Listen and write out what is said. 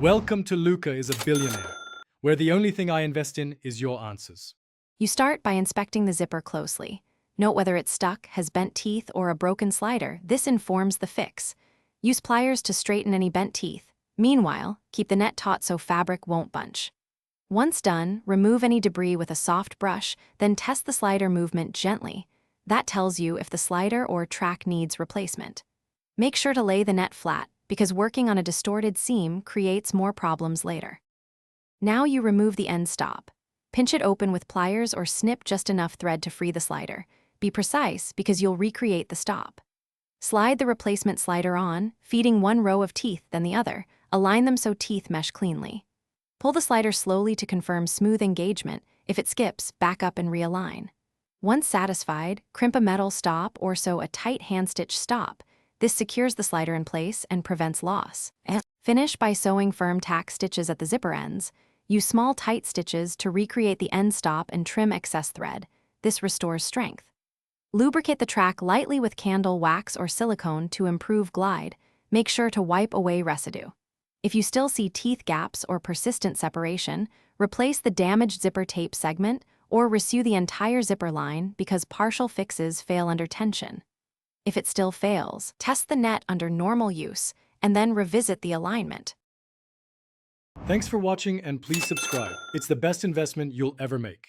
Welcome to Luca is a Billionaire, where the only thing I invest in is your answers. You start by inspecting the zipper closely. Note whether it's stuck, has bent teeth, or a broken slider. This informs the fix. Use pliers to straighten any bent teeth. Meanwhile, keep the net taut so fabric won't bunch. Once done, remove any debris with a soft brush, then test the slider movement gently. That tells you if the slider or track needs replacement. Make sure to lay the net flat, because working on a distorted seam creates more problems later. Now you remove the end stop. Pinch it open with pliers or snip just enough thread to free the slider. Be precise because you'll recreate the stop. Slide the replacement slider on, feeding one row of teeth then the other. Align them so teeth mesh cleanly. Pull the slider slowly to confirm smooth engagement. If it skips, back up and realign. Once satisfied, crimp a metal stop or sew a tight hand-stitch stop. This secures the slider in place and prevents loss. Finish by sewing firm tack stitches at the zipper ends. Use small tight stitches to recreate the end stop and trim excess thread. This restores strength. Lubricate the track lightly with candle wax or silicone to improve glide. Make sure to wipe away residue. If you still see teeth gaps or persistent separation, replace the damaged zipper tape segment or resew the entire zipper line because partial fixes fail under tension. If it still fails, test the net under normal use and then revisit the alignment. Thanks for watching and please subscribe. It's the best investment you'll ever make.